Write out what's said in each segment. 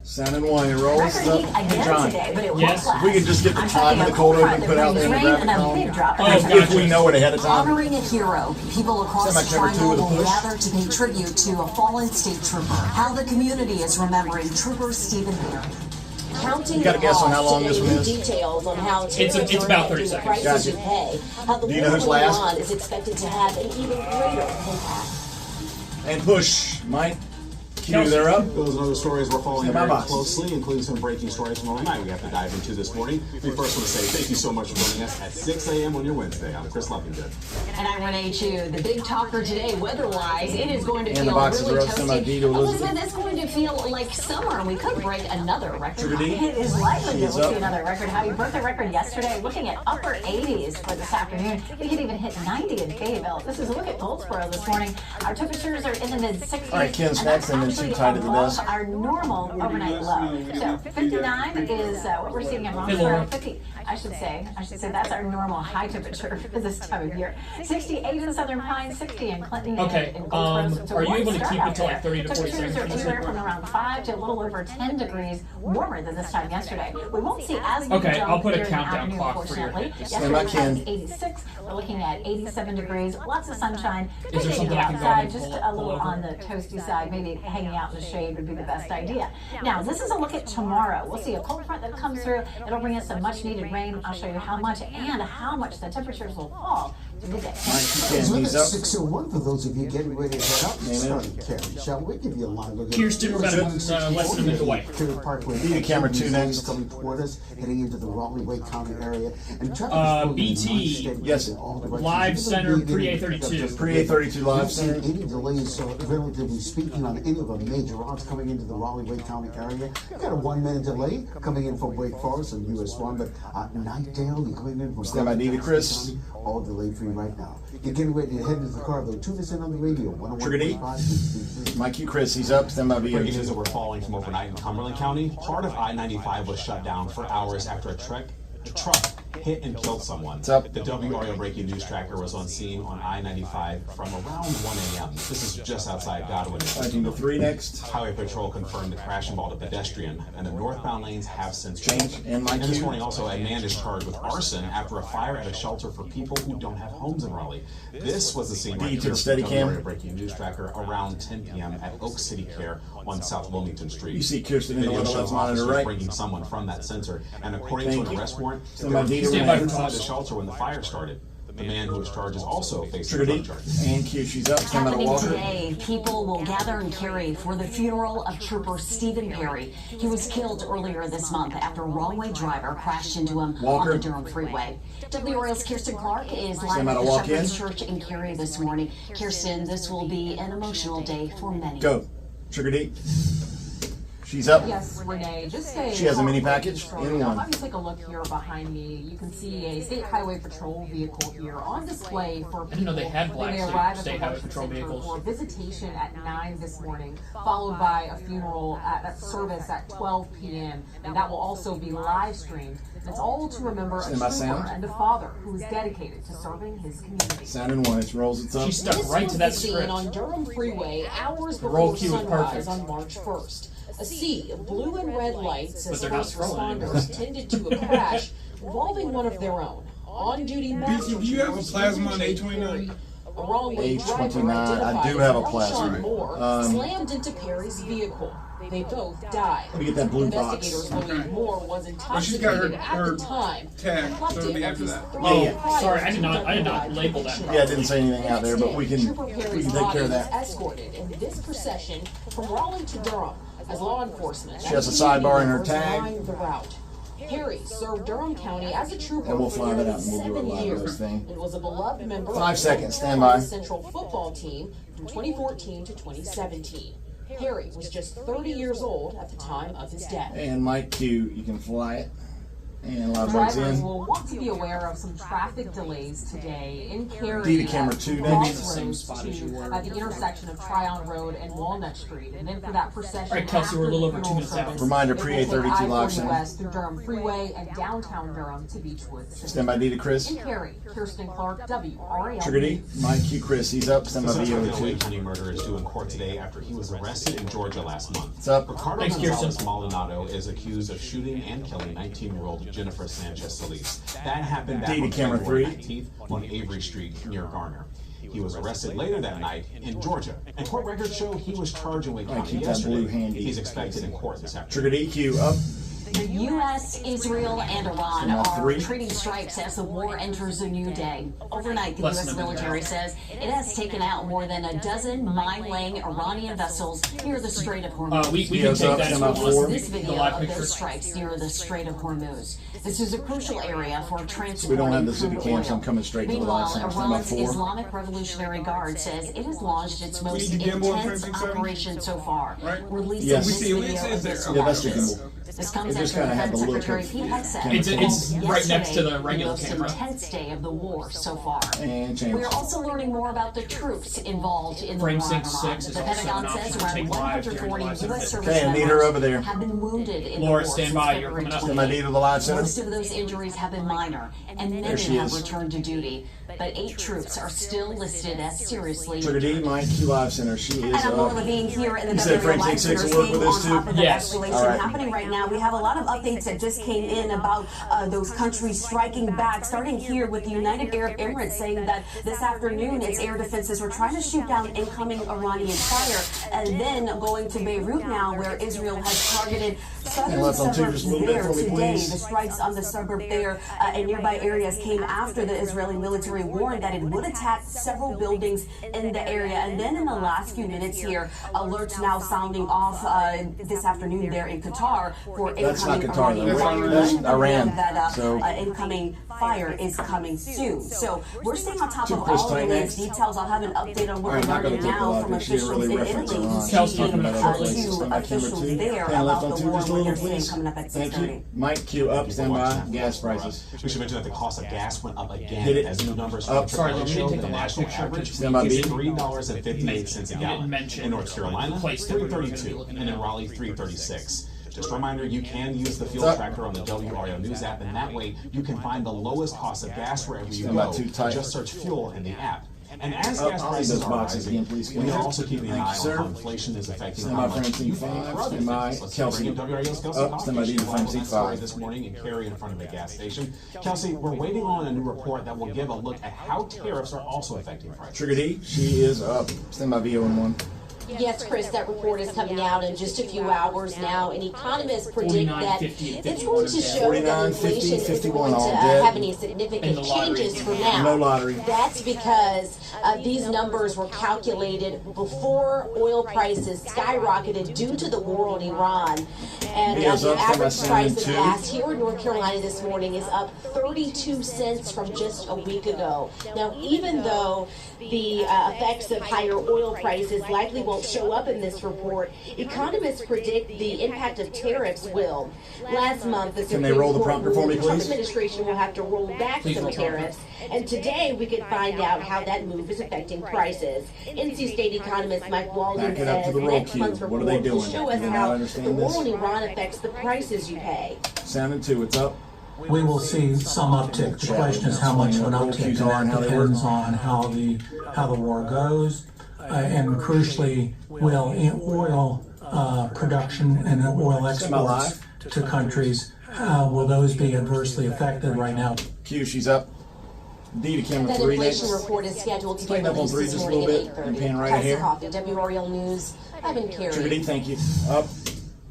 Sound and one, it rolls Record up. heat again John, today, but it yes. won't last. if we could just get the I'm time and talking the code a open put out there in the rain graphic and a column. big drop. If we know it ahead of time. Honoring a hero, people across the Semi-cover two triangle with a will push. gather to pay tribute to a fallen state trooper. How the community is remembering Trooper Stephen Bear. Counting You got a guess on how long today, this one is? Details on how It's about 30 seconds. prices Gotcha. of pay. How the Do you know who's war last? on is expected to have an even greater impact. And push, Mike. Q, Kelsey. they're up. Those and other stories we're following Stand by very box. closely, including some breaking stories from overnight we have to dive into this morning. We first want to say thank you so much for joining us at 6 a.m. on your Wednesday. I'm Chris Lovingood. And I'm Renee Chu. The big talker today, weather-wise, it is going to And the feel boxes really are up. Semi D toasty. to Elizabeth. Elizabeth, it's going to feel like summer. We could break another record. Sugar D. It is likely She that is we'll up. see another record high. We broke the record yesterday, looking at upper 80s for this afternoon. We could even hit 90 in Fayetteville. This is a look at Goldsboro this morning. Our temperatures are in the mid-60s. All right, Ken's and next, that's and then actually too tight at the above desk. our normal overnight low. So 59 is what we're seeing in Laura. Roxborough. 50, I should say that's our normal high temperature for this time of year. 68 in Southern Pines, 60 in Clinton. Okay, and Goldsboro. So it's a are you warm able to start keep out it to like there. 30 to 40 Temperatures are seconds? anywhere from around 5 to a little over 10 degrees warmer than this time yesterday. We won't see as much Okay, jump I'll put a during the countdown afternoon, clock for your fortunately. hit. Stand by, Yesterday was Ken. 86. We're looking at 87 degrees, lots of sunshine. Is there Maybe something I can go outside, and just pull- a pull little over? on the toasty side, maybe hanging out in the shade would be the best idea. Now, this is a look at tomorrow. We'll see a cold front that comes through. It'll bring us some much needed rain. I'll show you how much and how much the temperatures will fall to midday. Mike, It's you can. limit He's up. 601 for those of you getting ready to head out. Amen. Starting carry. Shall we give you a line? We'll get Kirsten, we're about less than a minute away. Kerry Parkway. Be the camera two next. Coming toward us, heading into the Raleigh-Wake County area. And traffic is BT, yes, in all directions. Live center, pre-A32. Pre-A32 live center. Any delays, relatively speaking, on any of our major routes coming into the Raleigh-Wake County area. We've got a 1-minute delay coming in from Wake Forest and US 1, but Nightdale, you're coming in from Stand by D to Chris. all delayed free right now. You're getting ready to head into the car, though. Tune us in on the radio. Trigger D. 101.5. Mike Q, Chris, he's up. Stand by Breaking news that B. we're following from overnight in Cumberland County. Part of I-95 was shut down for hours after a truck hit and killed someone. What's up? The WRAL breaking news tracker was on scene on I-95 from around 1 a.m. This is just outside Godwin. 5 to 3 next. Highway Patrol confirmed the crash involved a pedestrian, and the northbound lanes have since changed. And Mike this Q. morning, also, a man is charged with arson after a fire at a shelter for people who don't have homes in Raleigh. This was the scene D right to here the steady from cam. WRAL breaking news tracker around 10 p.m. at Oak City Care on South Wilmington Street. You see Kirsten in the Video window, shows let's monitor officers right. bringing someone from that center, and according Thank to an you. arrest warrant, Stand there by were D to people Renee. inside the shelter when the fire started. The man who was charged is also facing Trigger drug D. charges. And Q, she's up. Stand by to Happening Walker. today, people will gather in Cary for the funeral of Trooper Stephen Perry. He was killed earlier this month after a wrong-way driver crashed into him Walker. on the Durham Freeway. WRAL's Kirsten Clark is live Stand by at to the walk Shepherd's in. Church in Cary this morning. Kirsten, this will be an emotional day for many. Go. Trigger D. She's up. Yes, Renee, just say. She has a mini package in I'll one. have you take a look here behind me. You can see a state highway patrol vehicle here on display for people. didn't know they had black when state- arrive at state the highway Worship patrol Center vehicles. For visitation at 9 this morning, followed by a funeral at service at 12 p.m. And that will also be live streamed. It's all to remember a Stand by trooper sound. and a father who is dedicated to serving his community. Sound in 1. It rolls. It's up. She stuck This right was to that the scene script. on Durham Freeway hours roll before cue was sunrise perfect. on March 1st. A sea of blue and red lights as they're not first scrolling anymore. responders tended to a crash involving one of their own. On-duty master BT, do you have a troopers plasma on Perry, A29? a wrong-way driver A29, I identified do as have a Rok-Sho plasma. Moore slammed into Perry's vehicle. They both died. Let me get that blue box. Investigators believe Moore was she's got her- intoxicated at her the time. tag, so Reflective it'll be of after his that. three Oh, yeah. Sorry, I did not prior label that. DUI Yeah, I didn't say anything out there, but we can Trooper Perry's take care body of was that. escorted in this procession from Raleigh to Durham as law enforcement. She has a sidebar in her tag. lined the route. Perry served Durham County as a trooper And we'll for fly that nearly out and we'll do a 7 live years roast thing. and was a beloved member 5 of seconds, the stand by. Central football team from 2014 to 2017. Perry was just 30 years old at the time of his death. And Mike Q, you can fly it. And live bugs Drivers in. will want to be aware of some traffic delays today in Cary. D to camera 2 next. Maybe the same spot as you were. At the intersection of Tryon Road and Walnut Street. And then for that procession, All right, Kelsey, we're a little over 2 minutes out. Reminder, it will pre-8:32 take live I-40 center. West through Durham Freeway and downtown Durham to Beechwood. Stand by D to Chris. In Cary, Kirsten Clark, WRAL. Trigger D. Mike Q Chris. He's up. Stand The by Central VO2. Wake County murder is due in court today after he was arrested in Georgia last month. What's up? Ricardo Thanks, Gonzalez Kirsten. Maldonado is accused of shooting and killing 19-year-old Jennifer Sanchez Solis. That happened back D to on camera February 3. 19th on Avery Street near Garner. He was arrested later that night in Georgia. And court records show he was charged in Wake County keep that blue yesterday. handy. He's expected in court this afternoon. Trigger D. Q up. The U.S., Israel, and Iran Stand by are 3. trading strikes as the war enters a new day. Overnight, the Less U.S. than a minute. military says it has taken out more than a dozen mine-laying Iranian vessels near the Strait of Hormuz. We can Yes, take up, that as stand by well. 4. This The video live of picture. those strikes near the Strait of Hormuz. This is a crucial area for transporting We don't have the city crude cam, so I'm oil. coming straight to the Meanwhile, live center. Stand by Iran's 4. Islamic Revolutionary Guard says it has launched its most need the gimbal in intense front of each other? operation so far, Right? releasing Yes. this We see it. video It of says this there. Yeah, that's the crisis. gimbal. This comes It just after kinda had Defense the look Secretary of Pete Hegseth camera It's called right next to the yesterday regular most camera. intense day of the war so far. And change. We're also learning more about the troops involved in the Frame war in sync Iran. 6 is The also Pentagon an says option to around take live during the 140 live center. U.S. service Okay, and meet her members over there. have been wounded in the Laura, war stand since by. February You're coming up. Stand by D to the live center. Most of those injuries have been minor, and There many she have is. returned to duty. But 8 troops are still listed as seriously. Trigger D. Mike Q live center. She is And I'm Laura up. Levine here in the You said WRAL Frank Live takes 6 Center, to work staying with on this too? top of the Yes. escalation All right. happening right now. We have a lot of updates that just came in about those countries striking back, starting here with the United Arab Emirates saying that this afternoon its air defenses were trying to shoot down incoming Iranian fire, and then going to Beirut now, where Israel has targeted southern left on two, suburbs just a little bit there for me, today. please. The strikes on the suburb there and nearby areas came after the Israeli military warned that it would attack several buildings in the area. And then in the last few minutes here, alerts now sounding off this afternoon there in Qatar for That's not incoming Qatar, Iranian though. fire. That's Letting them Iran. know that So- incoming fire is coming soon. So we're staying on top To of Chris all the Tyne latest next. details. I'll have an update on what All right, we're not gonna learning take the now live from picture. officials Really in reference Italy, Iran. Kelsey, speaking coming up to shortly. Stand by camera officials 2. there Pan left about on the 2, war just a and what little, they're saying please. coming up at Thank 6:30. you. Mike Q up. Stand by. Gas prices. We should mention that the cost of gas went up again Hit it. as new numbers Up. from Sorry, AAA let me show take the the live national picture. average Stand by, is B. $3.58 a You gallon. didn't mention In North Carolina, the place that we were gonna be $3.32, looking and in at. Raleigh, $3.36. Just a reminder, you can use the fuel Up. tracker on the WRAL News app, and that way you can find the lowest cost of gas wherever you Stand by go. too tight. Just search fuel in the app. And as Up. gas I'll need prices those are boxes rising, again, please. we are also keeping an Thank eye you, on sir. how inflation is affecting Stand how by much Francine you pay 5. for other Stand by things. Let's Kelsey. bring in WRAL's Kelsey Up. Cox. Stand by D to She's live on Francine that story 5. this morning in Cary in front of a gas station. Kelsey, we're waiting on a new report that will give a look at how tariffs are also affecting prices. Trigger D. She is up. Stand by VO in 1. Yes, Chris, that report is coming out in just a few hours now, and economists predict that 49.50 and it's going to 51 show that 49, inflation 50, is 51 going to all dead. have any In significant the lottery. changes from now. No lottery. That's because these numbers were calculated before oil prices skyrocketed due to the war on Iran. And Yes, the up from average a price of 72. gas here in North Carolina this morning is up 32 cents from just a week ago. Now, even though the effects of higher oil prices likely won't show up in this report, economists predict the impact of tariffs will. Last month, the Can they Supreme roll the Court prompter for ruled me, the Trump please? administration will have to roll back Please some don't talk. tariffs. And today, we could find out how that move is affecting prices. NC State economist Mike Walden Back it up to says the roll next cue. month's What are report they will doing? show us Do you not how the understand war this? on Iran affects the prices you pay. Sound in 2. It's up. We will see some uptick. The question is how much of an uptick, and that depends on how the war goes, and crucially, will oil production and oil exports to countries, will those be adversely affected right now? Q. She's up. D to camera That 3 inflation next. report is scheduled to be Clean up on released 3 this just a morning little at bit. 8:30. Pan right Kelsey here. Coffey, WRAL News. I'm in Trigger Cary. D. Thank you. Up.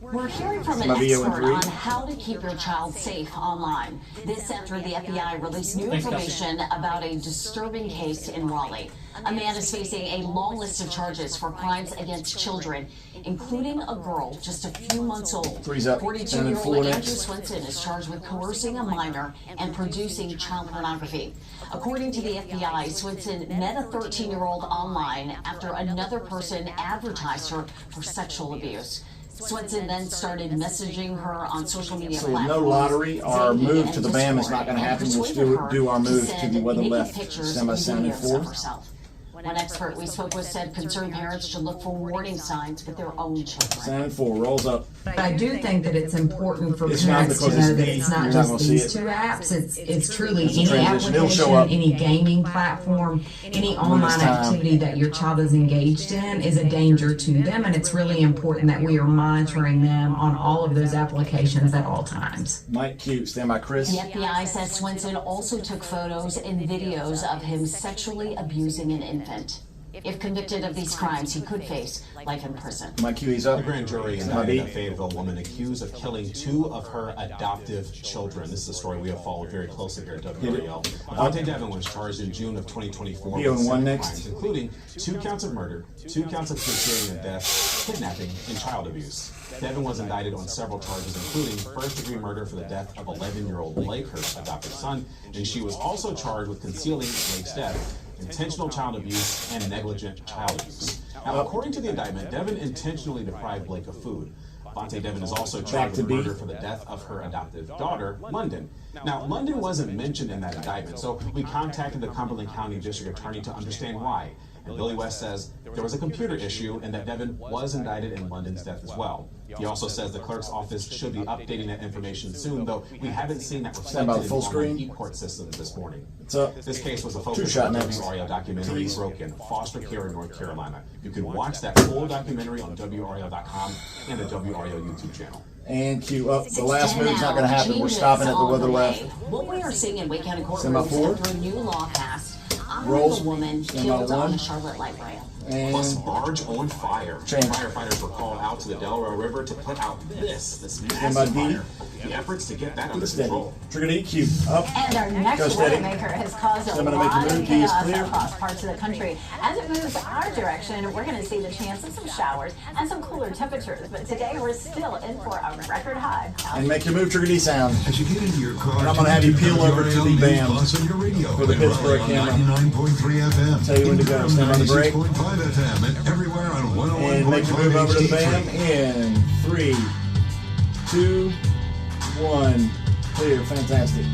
We're hearing from an My video in expert 3. on how to keep your child safe online. This after the FBI released new Thanks, Kelsey. information about a disturbing case in Raleigh. A man is facing a long list of charges for crimes against children, including a girl just a few months old. 3's up. 42-year-old 4 Andrew next. Swinson is charged with coercing a minor and producing child pornography. According to the FBI, Swinson met a 13-year-old online after another person advertised her for sexual abuse. Swenson then started messaging her on social media So with platforms. no lottery, our Zany move and to the BAM is not going to distorted, happen. and We'll persuaded still her do our move send to the weather naked left. pictures Stand by and sounding videos four. of herself. One expert we spoke with said concerned parents should look for warning signs with their own children. Sounding four. Rolls up. But I do think that it's important for It's not parents to because it's know that me. it's You're not not just gonna see these it. two apps. It's truly It's a any transition. It'll show application, up. any gaming platform, any online time. activity that your child is engaged in is a danger to them, and it's really important that we are monitoring them on all of those applications at all times. Mike Q. Stand by Chris. The FBI says Swenson also took photos and videos of him sexually abusing an infant. If convicted of these crimes, he could face life in prison. Mike Q. He's The up. grand jury Stand by indicted a B. Fayetteville woman accused of killing 2 of her adoptive children. This is a story we have followed very closely here at WRAL. Vontae Devin was charged in June of 2024 Be on with one 7 next. crimes, including 2 counts of murder, 2 counts of concealing a death, kidnapping, and child abuse. Devin was indicted on several charges, including first-degree murder for the death of 11-year-old Blake, her adopted son, and she was also charged with concealing Blake's death, intentional child abuse, and negligent child abuse. Now, according to the indictment, Devin intentionally deprived Blake of food. Vontae Devin is also charged with murder for the death of her adoptive daughter, London. Now, London wasn't mentioned in that indictment, so we contacted the Cumberland County District Attorney to understand why. And Billy West says there was a computer issue and that Devin was indicted in London's death as well. He also says the clerk's office should be updating that information soon, though we haven't seen that Stand by reflected the in full the online screen. e-court systems this morning. What's up? This case was a Two focus shot of the next. WRAL documentary Please. Broken, foster care in North Carolina. You can watch that full documentary on WRAL.com and the WRAL YouTube channel. And Q up. The last 6:10 move's not now. going to happen. We're Changes stopping at the on weather way. left. What we are seeing in Wake County Stand by courtrooms four. after a new law passed Rolls. honoring a woman Stand by killed on one. a Charlotte light rail. Plus, And barge on fire. Change. Firefighters were called out to the Delaware River to put out this by massive D. fire. The efforts to get that under steady. control. Trigger D. Q. Up. And our Go next steady. weathermaker has caused a So I'm gonna make lot a of move. D is chaos clear. across parts of the country. As it moves our direction, we're going to see the chance of some showers and some cooler temperatures. But today we're still in for a record high. And make your move. Trigger D sound. As you get into your car, And I'm gonna have you peel over to the BAM on your radio for the and Pittsburgh Raleigh on camera. 99.3 FM. Tell you when to go. Stand on the break. 96.5 FM and everywhere on 101.5 And make your move over to the BAM HD3. in 3, 2, 1. Clear. Fantastic.